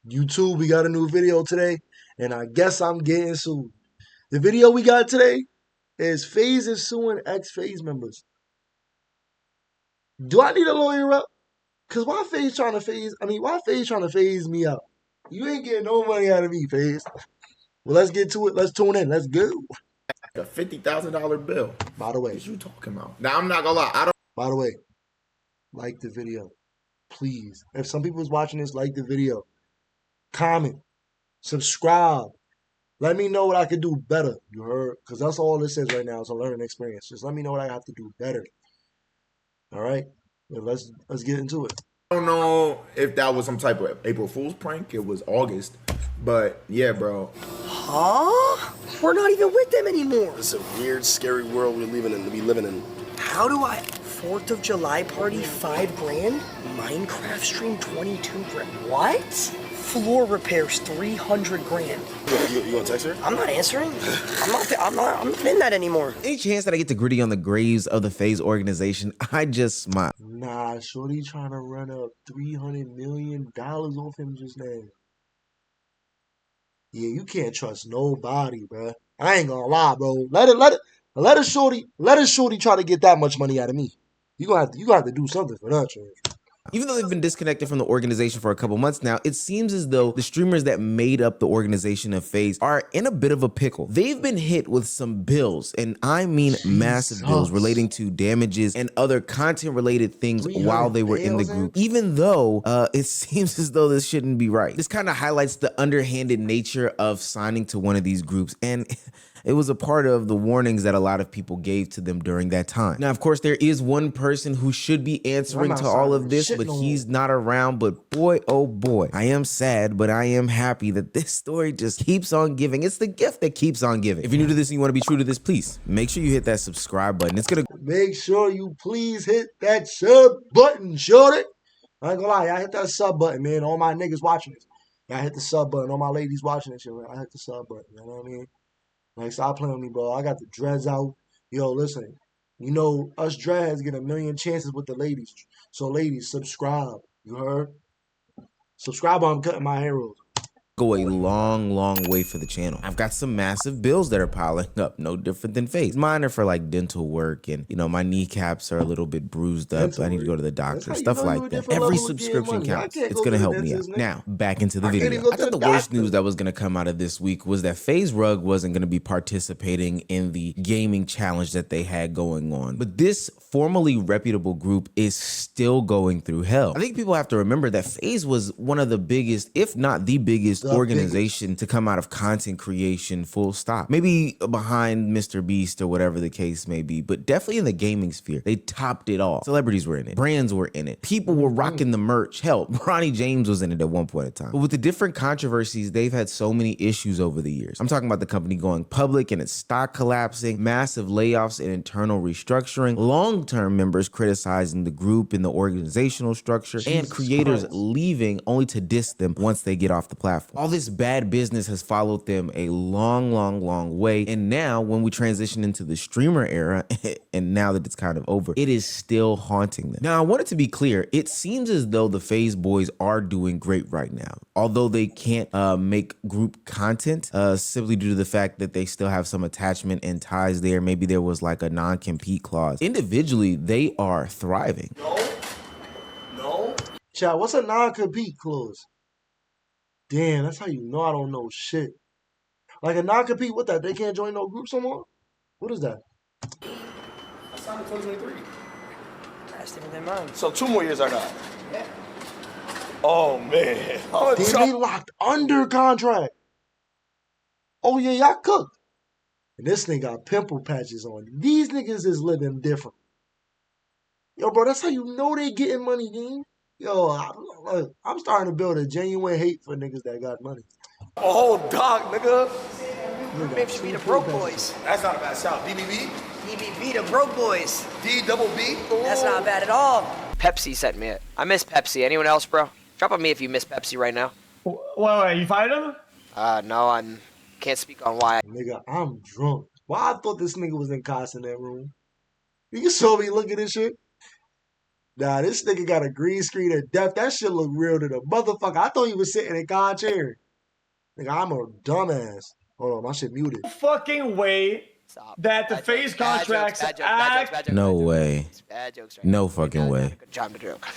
YouTube, we got a new video today, and I guess I'm getting sued. The video we got today is FaZe is suing Ex-Faze members. Do I need a lawyer up? Cause why FaZe trying to phase me out? You ain't getting no money out of me, FaZe. Well, let's get to it. Let's tune in. Let's go. A $50,000 bill. By the way, what you talking about? Now I'm not gonna lie. By the way, like the video, please. If some people's watching this, like the video, comment, subscribe. Let me know what I could do better. You heard? Because that's all this is right now. It's a learning experience. Just let me know what I have to do better. All right? Let's get into it. I don't know if that was some type of April Fool's prank. It was August. But yeah, bro. Huh? We're not even with them anymore. It's a weird, scary world we living in. How do I... 4th of July party, 5 grand? Minecraft stream, 22 grand. What? Floor repairs, 300 grand. You want to text her? I'm not answering. I'm not in that anymore. Any chance that I get to gritty on the graves of the FaZe organization, I just smile. Nah, shorty trying to run up $300 million off him just now. Yeah, you can't trust nobody, bro. I ain't gonna lie, bro. Let a shorty try to get that much money out of me. You gonna have to do something for that, Chance. Even though they've been disconnected from the organization for a couple months now, it seems as though the streamers that made up the organization of FaZe are in a bit of a pickle. They've been hit with some bills, and I mean massive bills relating to damages and other content-related things while they were in the group, even though it seems as though this shouldn't be right. This kind of highlights the underhanded nature of signing to one of these groups, and it was a part of the warnings that a lot of people gave to them during that time. Now, of course, there is one person who should be answering to all of this, but he's not around. But boy, oh boy, I am sad, but I am happy that this story just keeps on giving. It's the gift that keeps on giving. If you're new to this and you want to be true to this, please make sure you hit that subscribe button. It's gonna make sure you please hit that sub button, shorty. I ain't gonna lie, I hit that sub button, man. All my niggas watching this, I hit the sub button. All my ladies watching this shit, man. I hit the sub button. You know what I mean? Like, stop playing with me, bro. I got the dreads out. Yo, listen. You know, us dreads get a million chances with the ladies. So, ladies, subscribe. You heard? Subscribe or I'm cutting my hair off. Go a long way for the channel. I've got some massive bills that are piling up, no different than FaZe. Mine are for like dental work, and you know, my kneecaps are a little bit bruised up. I need to go to the doctor, stuff like that. Every subscription counts. It's gonna help me out. Now, back into the video. I thought the worst news that was gonna come out of this week was that FaZe Rug wasn't gonna be participating in the gaming challenge that they had going on. But this formerly reputable group is still going through hell. I think people have to remember that FaZe was one of the biggest, if not the biggest, organization to come out of content creation, full stop. Maybe behind Mr. Beast or whatever the case may be, but definitely in the gaming sphere, they topped it all. Celebrities were in it, brands were in it, people were rocking the merch. Hell, Ronnie James was in it at one point in time. But with the different controversies, they've had so many issues over the years. I'm talking about the company going public and its stock collapsing, massive layoffs and internal restructuring, long-term members criticizing the group and the organizational structure, and creators leaving only to diss them once they get off the platform. All this bad business has followed them a long way. And now when we transition into the streamer era, and now that it's kind of over, it is still haunting them. Now, I want it to be clear, it seems as though the FaZe boys are doing great right now. Although they can't make group content simply due to the fact that they still have some attachment and ties there. Maybe there was like a non-compete clause. Individually, they are thriving. No. Chat, what's a non-compete clause? Damn, that's how you know I don't know shit. Like a non-compete, what that? They can't join no groups no more? What is that? I signed in 2023. That's different than mine. So 2 more years I got. Yeah. Oh, man. Damn, they locked under contract. Oh, yeah, y'all cooked. And this thing got pimple patches on. These niggas is living different. Yo, bro, that's how you know they getting money, dude. Yo, I'm starting to build a genuine hate for niggas that got money. Oh, dog, nigga. Maybe should be the broke boys. That's not a bad sound. DBB? DBB, the broke boys. D-double-B? That's not bad at all. Pepsi sent me it. I miss Pepsi. Anyone else, bro? Drop on me if you miss Pepsi right now. Wait, you fired him? No, I can't speak on why. Nigga, I'm drunk. Why I thought this nigga was in Costa in that room? You saw me look at this shit? Nah, this nigga got a green screen of death. That shit look real to the motherfucker. I thought he was sitting in God's chair. Nigga, I'm a dumbass. Hold on, my shit muted. Fucking way Stop. that the Bad Phase jokes, bad contracts jokes, bad jokes, bad jokes, act. bad jokes, No bad jokes. way. Bad jokes right No now. fucking Not way. a good time to joke.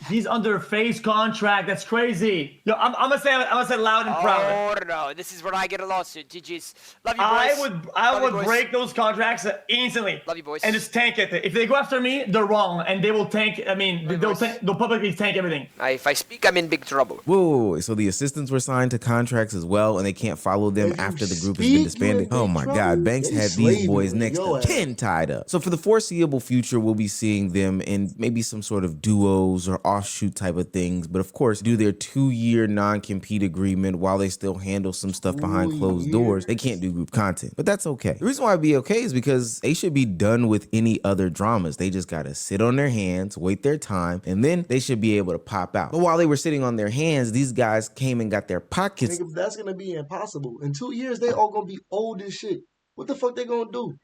He's under Phase contract. That's crazy. Yo, I'm gonna say loud and proud. Oh no, this is where I get a lawsuit. GG's. Love you, boys. I Love you, would boys. break those contracts instantly. Love you, boys. And just tank it. If they go after me, they're wrong, and they will tank. I mean, Love you, they'll publicly tank everything. If I speak, I'm in big trouble. Whoa, so the assistants were signed to contracts as well, and they can't follow them If you after the group speak, has been you disbanded? in Oh big my trouble. God, Banks They had slave these you boys in next to your ass. kin tied up. So for the foreseeable future, we'll be seeing them in maybe some sort of duos or offshoot type of things, but of course, do their 2-year non-compete agreement while they still handle some stuff behind 2 closed doors. They can't do group content, but that's okay. The reason why it'd be okay is because they should be done with any other dramas. They just gotta sit on their hands, wait their time, and then they should be able to pop out. But while they were sitting on their hands, these guys came and got their pockets. Nigga, that's gonna be impossible. In 2 years, they all gonna be old as shit. What the fuck they gonna do?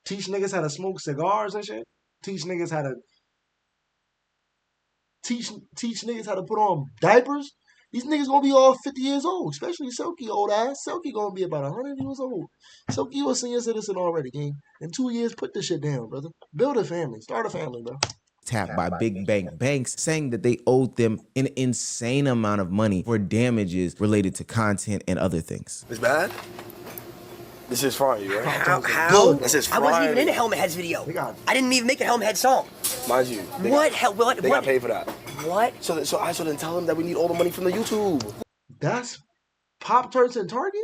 Teach niggas how to smoke cigars and shit? Teach niggas how to teach niggas how to put on diapers? These niggas gonna be all 50 years old, especially Silky old ass. Silky gonna be about 100 years old. Silky, you a senior citizen already, gang. In 2 years, put this shit down, brother. Build a family. Start a family, bro. Tapped by Big Bank Banks, saying that they owed them an insane amount of money for damages related to content and other things. It's bad? This is frying you, right? How? This is I wasn't even frying in a you. Helmet Heads video. They got- I didn't even make a Helmet Head song. Mind you. They What? Got, they got paid for that. What? So then tell them that we need all the money from the YouTube. That's Pop-Tarts and Target?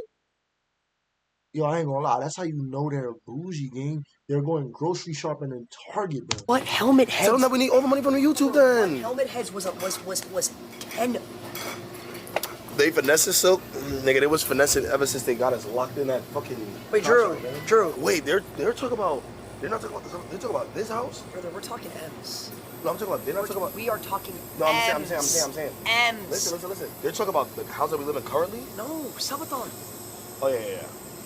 Yo, I ain't gonna lie. That's how you know they're bougie, gang. They're going grocery shopping in Target, bro. What Helmet Heads? Tell them that we need all the money from the YouTube then. Helmet Heads was 10. They finessing Silk, nigga. They was finessing ever since they got us locked in that fucking. Wait, Drew. contract, man. Drew. Wait, they're talking about. They're not talking about this. They're talking about this house. Brother, we're talking M's. No, I'm talking about. They're not talking about. We are talking No, I'm M's. saying. M's. Listen. They're talking about the house that we live in currently. No, Sabaton. Oh yeah.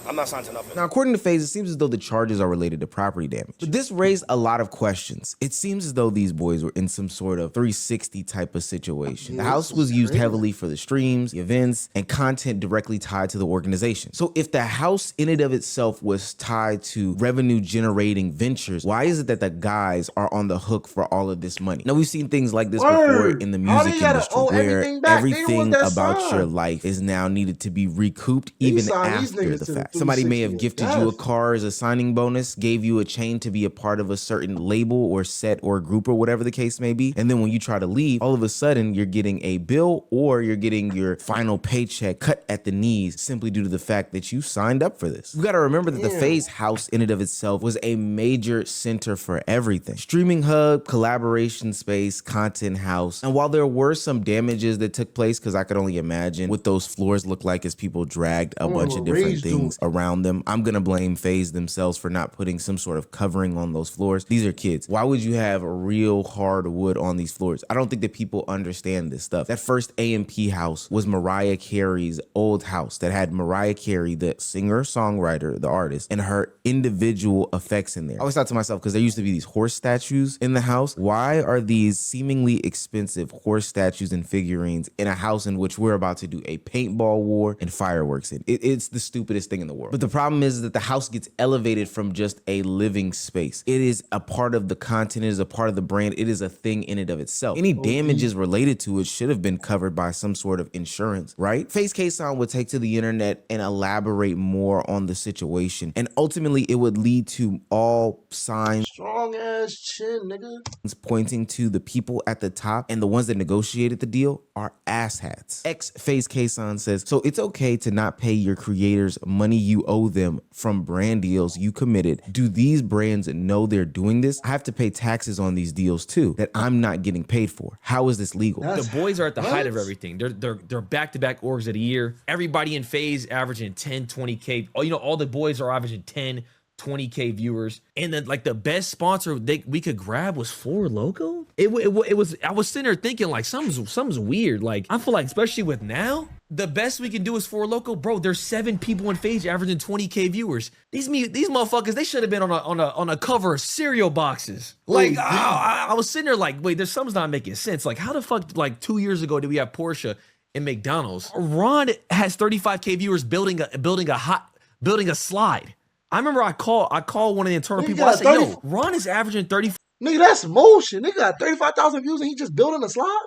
I'm not signed to nothing. Now, according to Faze, it seems as though the charges are related to property damage. But this raised a lot of questions. It seems as though these boys were in some sort of 360 type of situation. The house was used heavily for the streams, the events, and content directly tied to the organization. So if the house in and of itself was tied to revenue generating ventures, why is it that the guys are on the hook for all of this money? Now, we've seen things like this before Word. in the How music they gotta industry owe where everything back? They the everything ones that about signed. your life is now needed to be recouped They even signed these after niggas the to the fact. Somebody may have 360 gifted you a death. car as a signing bonus, gave you a chain to be a part of a certain label or set or group or whatever the case may be. And then when you try to leave, all of a sudden you're getting a bill or you're getting your final paycheck cut at the knees simply due to the fact that you signed up for this. You got to remember that the Faze house in and of itself was a major center for everything. Streaming hub, collaboration space, content house. And while there were some damages that took place, because I could only imagine what those floors look like as people dragged a bunch of different Rage things dude. around them, I'm gonna blame Faze themselves for not putting some sort of covering on those floors. These are kids. Why would you have real hard wood on these floors? I don't think that people understand this stuff. That first AMP house was Mariah Carey's old house that had Mariah Carey, the singer, songwriter, the artist, and her individual effects in there. I always thought to myself, because there used to be these horse statues in the house, why are these seemingly expensive horse statues and figurines in a house in which we're about to do a paintball war and fireworks in? It's the stupidest thing in the world. But the problem is that the house gets elevated from just a living space. It is a part of the content, it is a part of the brand, it is a thing in and of itself. Any damages related to it should have been covered by some sort of insurance, right? Faze K-Sound would take to the internet and elaborate more on the situation, and ultimately it would lead to all signs Strong ass chin, nigga. pointing to the people at the top and the ones that negotiated the deal are asshats. Ex-Faze K-Sound says, so it's okay to not pay your creators money you owe them from brand deals you committed. Do these brands know they're doing this? I have to pay taxes on these deals too that I'm not getting paid for. How is this legal? The boys are at the height of What? everything. They're back-to-back orgs of the year. Everybody in Faze averaging 10, 20K. Oh, all the boys are averaging 10, 20K viewers. And then like the best sponsor we could grab was Four Loco. It was, I was sitting there thinking like something's weird. Like I feel like especially with now, The best we can do is for Loco, bro. There's 7 people in FaZe averaging 20K viewers. These motherfuckers, they should have been on a cover of cereal boxes. Like, I was sitting there like, wait, there's something's not making sense. Like, how the fuck? Like 2 years ago, did we have Porsche and McDonald's? Ron has 35K viewers building a slide. I remember I called one of the internal people. I said, yo, Ron is averaging 30. Nigga, that's motion. Nigga got 35,000 views and he just building a slide?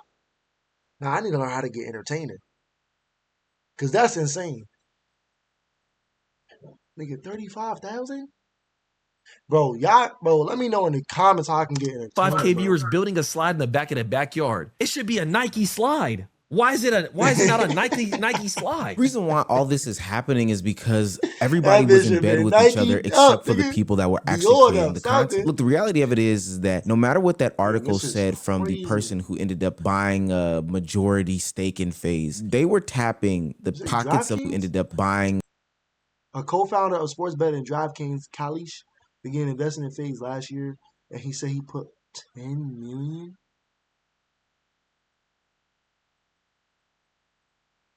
Nah, I need to learn how to get entertaining. Because that's insane. Nigga, 35,000? Bro, let me know in the comments how I can get entertained. 5K viewers building a slide in the back of the backyard. It should be a Nike slide. Why is it not a Nike slide? The reason why all this is happening is because everybody was in bed with each other except for the people that were actually creating the content. Look, the reality of it is that no matter what that article said from the person who ended up buying a majority stake in FaZe, they were tapping the pockets of who ended up buying. A co-founder of sports betting DraftKings, Kalish, began investing in FaZe last year, and he said he put 10 million.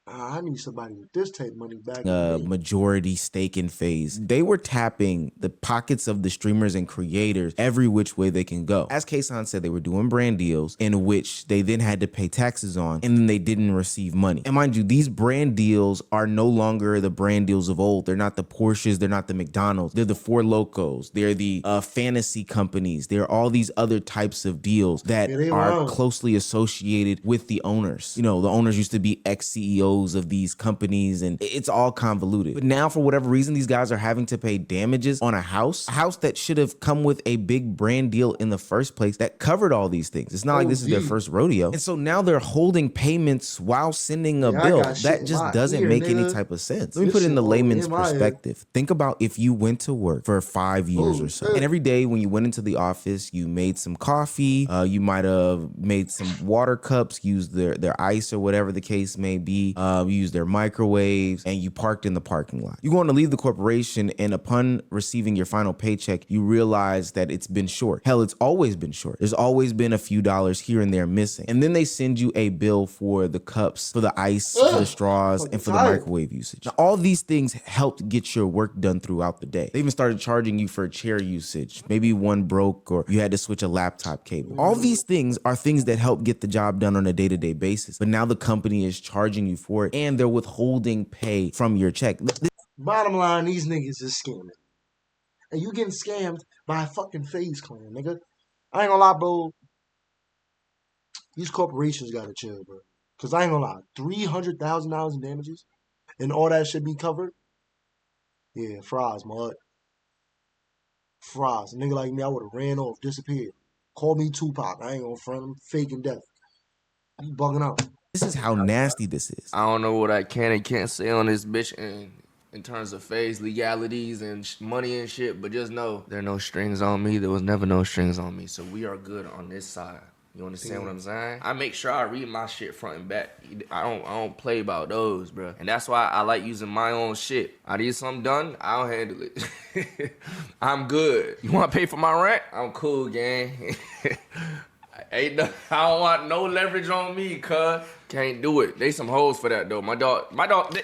I need somebody with this type of money back. Majority stake in FaZe. They were tapping the pockets of the streamers and creators every which way they can go. As Kason said, they were doing brand deals in which they then had to pay taxes on, and then they didn't receive money. And mind you, these brand deals are no longer the brand deals of old. They're not the Porsches. They're not the McDonald's. They're the Four Locos. They're the fantasy companies. They're all these other types of deals that are closely associated with the owners. You know, the owners used to be ex-CEOs of these companies, and it's all convoluted. But now, for whatever reason, these guys are having to pay damages on a house that should have come with a big brand deal in the first place that covered all these things. It's not like this is their first rodeo. And so now they're holding payments while sending a bill. That just doesn't make any type of sense. Let me put it in the layman's perspective. Think about if you went to work for 5 years or so, and every day when you went into the office, you made some coffee, you might have made some water cups, used their ice or whatever the case may be, you used their microwaves, and you parked in the parking lot. You're going to leave the corporation, and upon receiving your final paycheck, you realize that it's been short. Hell, it's always been short. There's always been a few dollars here and there missing. And then they send you a bill for the cups, for the ice, for the straws, and for the microwave usage. Now, all these things helped get your work done throughout the day. They even started charging you for a chair usage. Maybe one broke or you had to switch a laptop cable. All these things are things that help get the job done on a day-to-day basis. But now the company is charging you for it, and they're withholding pay from your check. Bottom line, these niggas is scamming. And you getting scammed by a fucking FaZe clan, nigga. I ain't gonna lie, bro. These corporations gotta chill, bro. Cause I ain't gonna lie, $300,000 in damages and all that should be covered. Yeah, fries, mud. Fries. A nigga like me, I would have ran off, disappeared. Call me Tupac. I ain't gonna front him. Faking death. You bugging out. This is how nasty this is. I don't know what I can and can't say on this bitch in terms of FaZe legalities and money and shit, but just know there are no strings on me. There was never no strings on me, so we are good on this side. You understand what I'm saying? I make sure I read my shit front and back. I don't play about those, bro. And that's why I like using my own shit. I need something done, I'll handle it. I'm good. You want to pay for my rent? I'm cool, gang. I don't want no leverage on me, cuz. Can't do it. They some hoes for that, though. My dog,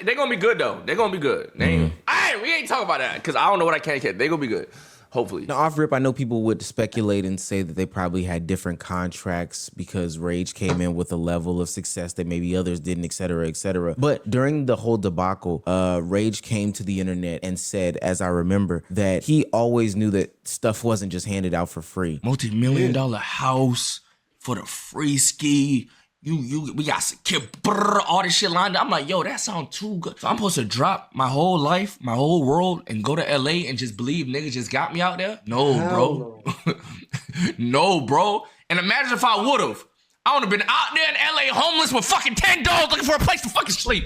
they gonna be good, though. They gonna be good. We ain't talking about that, because I don't know what I can get. They gonna be good. Hopefully. Now, off rip, I know people would speculate and say that they probably had different contracts because Rage came in with a level of success that maybe others didn't, et cetera, et cetera. But during the whole debacle, Rage came to the internet and said, as I remember, that he always knew that stuff wasn't just handed out for free. Multi-million-dollar house for the free ski. We got secure, all this shit lined up. I'm like, yo, that sounds too good. So I'm supposed to drop my whole life, my whole world, and go to LA and just believe niggas just got me out there? No, bro. No, bro. And imagine if I would've. I would've been out there in LA homeless with fucking $10 looking for a place to fucking sleep.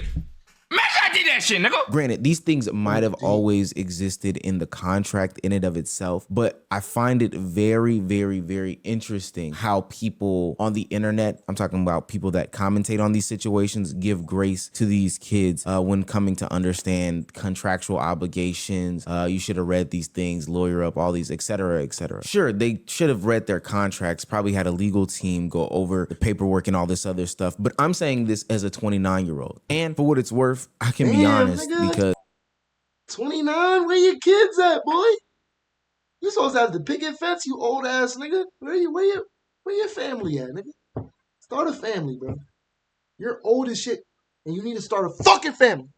Man, I did that shit, nigga. Granted, these things might have always existed in the contract in and of itself, but I find it very, very, very interesting how people on the internet, I'm talking about people that commentate on these situations, give grace to these kids when coming to understand contractual obligations. You should have read these things, lawyer up, all these, et cetera, et cetera. Sure, they should have read their contracts, probably had a legal team go over the paperwork and all this other stuff, but I'm saying this as a 29-year-old. And for what it's worth, I can be honest, nigga. because 29? Where your kids at, boy? You supposed to have the picket fence, you old ass nigga. Where your family at, nigga? Start a family, bro. You're old as shit, and you need to start a fucking family.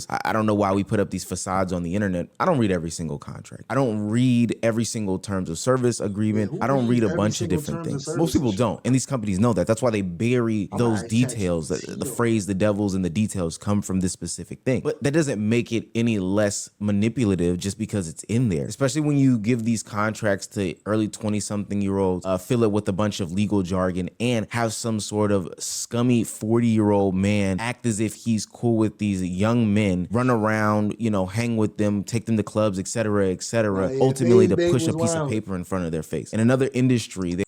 I don't know why we put up these facades on the internet. I don't read every single contract. I don't read every single terms of service agreement. Yeah, I don't read a every bunch of single different terms of things. Most people service? don't. And these companies know that. That's why they bury those details. The phrase, the devils in the details, come from this specific thing. But that doesn't make it any less manipulative just because it's in there. Especially when you give these contracts to early 20-something-year-olds, fill it with a bunch of legal jargon, and have some sort of scummy 40-year-old man act as if he's cool with these young men, run around, you know, hang with them, take them to clubs, etc., etc., ultimately to push a piece of paper in front of their face. In another industry,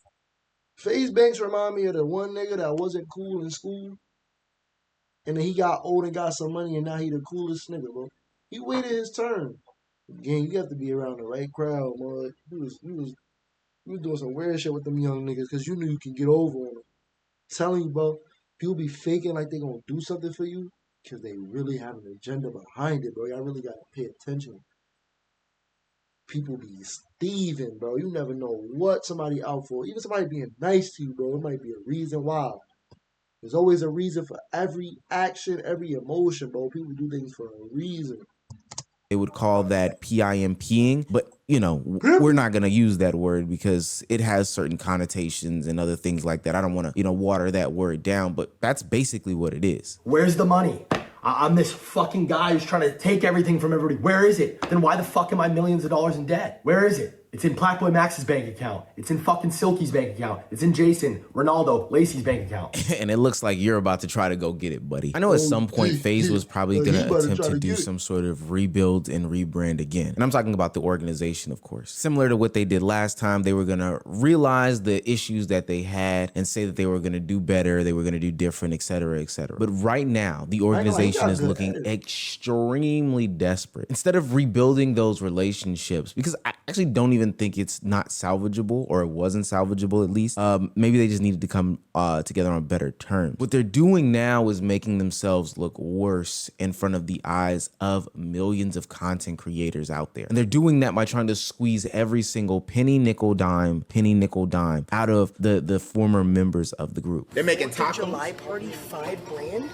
FaZe Banks remind me of the one nigga that wasn't cool in school, and then he got old and got some money, and now he the coolest nigga, bro. He waited his turn. Again, you have to be around the right crowd, man. You was doing some weird shit with them young niggas because you knew you could get over on them. Telling you, bro, people be faking like they gonna do something for you because they really have an agenda behind it, bro. Y'all really gotta pay attention. People be thieving, bro. You never know what somebody out for. Even somebody being nice to you, bro, it might be a reason why. There's always a reason for every action, every emotion, bro. People do things for a reason. they would call that PIMPing, but you know, we're not going to use that word because it has certain connotations and other things like that. I don't want to, you know, water that word down, but that's basically what it is. Where's the money? I'm this fucking guy who's trying to take everything from everybody. Where is it? Then why the fuck am I millions of dollars in debt? Where is it? It's in Blackboy Max's bank account. It's in fucking Silky's bank account. It's in Jason, Ronaldo, Lacey's bank account. And it looks like you're about to try to go get it, buddy. I know at some point FaZe was probably going to attempt to do some sort of rebuild and rebrand again. And I'm talking about the organization, of course. Similar to what they did last time, they were going to realize the issues that they had and say that they were going to do better, they were going to do different, et cetera, et cetera. But right now, the organization is looking extremely desperate. Instead of rebuilding those relationships, because I actually don't even think it's not salvageable, or it wasn't salvageable at least. Maybe they just needed to come together on better terms. What they're doing now is making themselves look worse in front of the eyes of millions of content creators out there. And they're doing that by trying to squeeze every single penny, nickel, dime out of the former members of the group. They're making tacos. July party, $5 grand?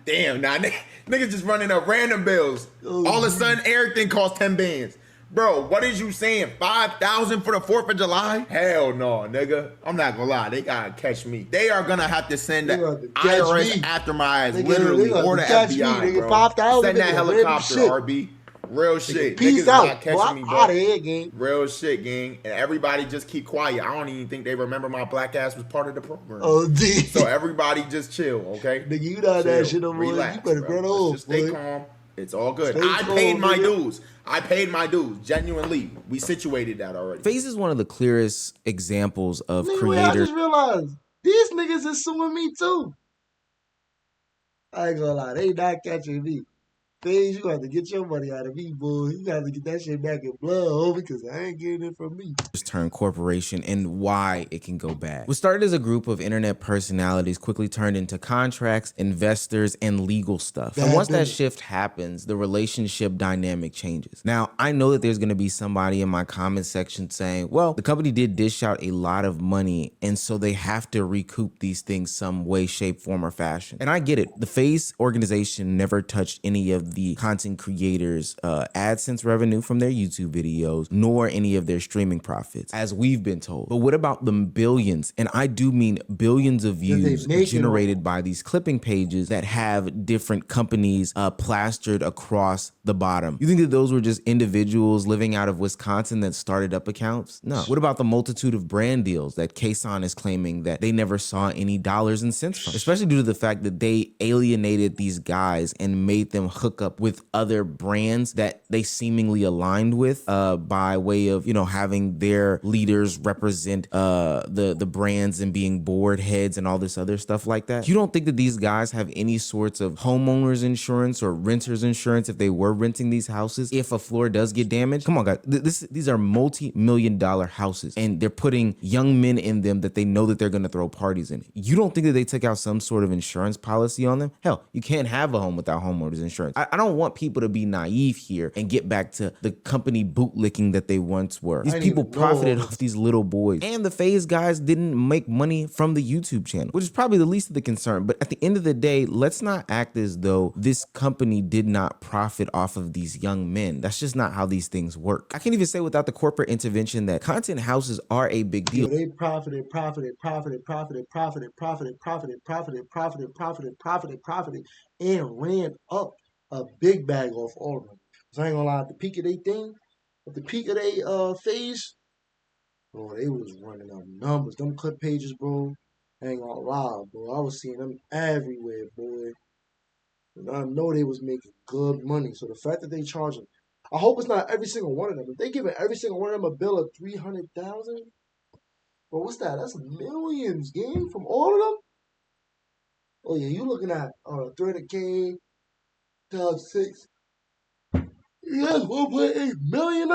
Damn, nah, niggas just running up random bills. All of a sudden, everything costs 10 bands. Bro, what is you saying? 5,000 for the 4th of July? Hell no, nigga. I'm not gonna lie. They gotta catch me. They are gonna have to send the IRS after my ass, literally, or the FBI, bro. 5,000. Send that helicopter, RB. Real shit. Peace Niggas out. not catching me, bro. Out of here, gang. Real shit, gang. And everybody just keep quiet. I don't even think they remember my black ass was part of the program. Oh, D. So everybody just chill, okay? Nigga, you not that shit no more. Relax, You better run off, just stay boy. calm. It's all good. Stay I calm, paid my nigga. dues. I paid my dues. Genuinely. We situated that already. FaZe is one of the clearest examples of Nigga, wait, I creators. just realized these niggas is suing me too. I ain't gonna lie, they not catching me. FaZe, you got to get your money out of me, boy. You got to get that shit back in blood, homie, because I ain't getting it from me. Turn corporation and why it can go bad. What started as a group of internet personalities quickly turned into contracts, investors, and legal stuff. And once that shift happens, the relationship dynamic changes. Now, I know that there's going to be somebody in my comment section saying, well, the company did dish out a lot of money, and so they have to recoup these things some way, shape, form, or fashion. And I get it. The FaZe organization never touched any of of the content creators' AdSense revenue from their YouTube videos, nor any of their streaming profits, as we've been told. But what about the billions, and I do mean billions of views generated by these clipping pages that have different companies plastered across the bottom? You think that those were just individuals living out of Wisconsin that started up accounts? No. What about the multitude of brand deals that Kason is claiming that they never saw any dollars and cents from? Especially due to the fact that they alienated these guys and made them hook up with other brands that they seemingly aligned with by way of, you know, having their leaders represent the brands and being board heads and all this other stuff like that. You don't think that these guys have any sorts of homeowners insurance or renters insurance if they were renting these houses if a floor does get damaged? Come on, guys. These are multi-million-dollar houses, and they're putting young men in them that they know that they're going to throw parties in. You don't think that they took out some sort of insurance policy on them? Hell, you can't have a home without homeowners insurance. I don't want people to be naive here and get back to the company bootlicking that they once were. These people profited off these little boys, and the FaZe guys didn't make money from the YouTube channel, which is probably the least of the concern. But at the end of the day, let's not act as though this company did not profit off of these young men. That's just not how these things work. I can't even say without the corporate intervention that content houses are a big deal. They profited, and ran up a big bag off all of them. So I ain't gonna lie, at the peak of their thing, at the peak of their phase, bro, they was running up numbers. Them clip pages, bro, I ain't gonna lie, bro. I was seeing them everywhere, boy. And I know they was making good money. So the fact that they charging, I hope it's not every single one of them. If they giving every single one of them a bill of $300,000, bro, what's that? That's millions, gang, from all of them. Oh yeah, you looking at 300K times 6. Yes, $1.8 million.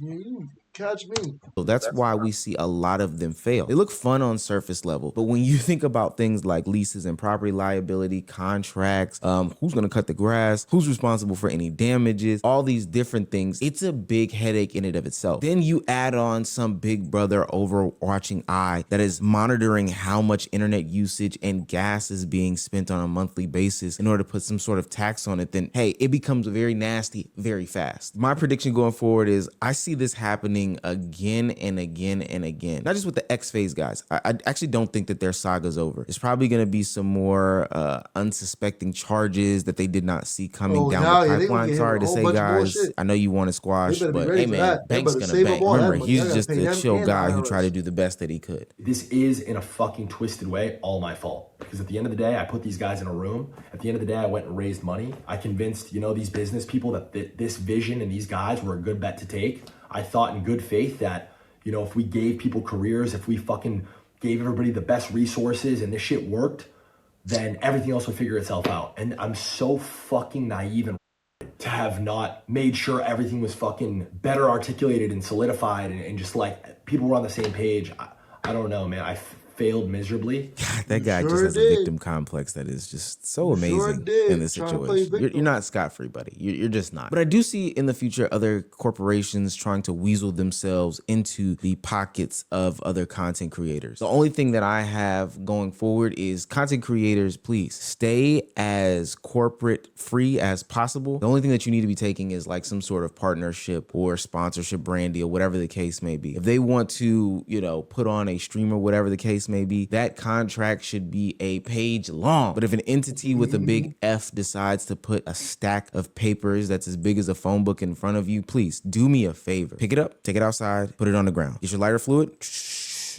You catch me. So that's why we see a lot of them fail. They look fun on surface level, but when you think about things like leases and property liability, contracts, who's gonna cut the grass, who's responsible for any damages, all these different things, it's a big headache in and of itself. Then you add on some big brother overwatching eye that is monitoring how much internet usage and gas is being spent on a monthly basis in order to put some sort of tax on it, then hey, it becomes very nasty very fast. My prediction going forward is I see this happening again and again and again. Not just with the Ex-Faze guys. I actually don't think that their saga's over. It's probably going to be some more unsuspecting charges that they did not see coming down the pipeline. Sorry to say, guys. I know you want to squash, but hey, man, Bank's going to bank. Remember, he's just a chill guy who tried to do the best that he could. This is, in a fucking twisted way, all my fault. Because at the end of the day, I put these guys in a room. At the end of the day, I went and raised money. I convinced, you know, these business people that this vision and these guys were a good bet to take. I thought in good faith that, you know, if we gave people careers, if we fucking gave everybody the best resources and this shit worked, then everything else would figure itself out. And I'm so fucking naive and to have not made sure everything was fucking better articulated and solidified and just like people were on the same page. I don't know, man. I failed miserably. That guy just has a victim complex that is just so amazing in this situation. You're not scot-free, buddy. You're just not. But I do see in the future other corporations trying to weasel themselves into the pockets of other content creators. The only thing that I have going forward is content creators, please stay as corporate free as possible. The only thing that you need to be taking is like some sort of partnership or sponsorship brand deal, whatever the case may be. If they want to, you know, put on a streamer, whatever the case may be, that contract should be a page long. But if an entity with a big F decides to put a stack of papers that's as big as a phone book in front of you, please do me a favor. Pick it up, take it outside, put it on the ground. Get your lighter fluid,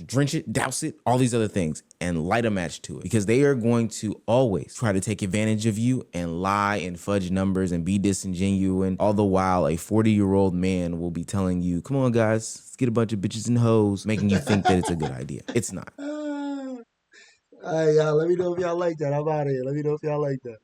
drench it, douse it, all these other things, and light a match to it. Because they are going to always try to take advantage of you and lie and fudge numbers and be disingenuous. All the while, a 40-year-old man will be telling you, come on, guys, let's get a bunch of bitches and hoes, making you think that it's a good idea. It's not. All right, y'all. Let me know if y'all like that. I'm out of here. Let me know if y'all like that.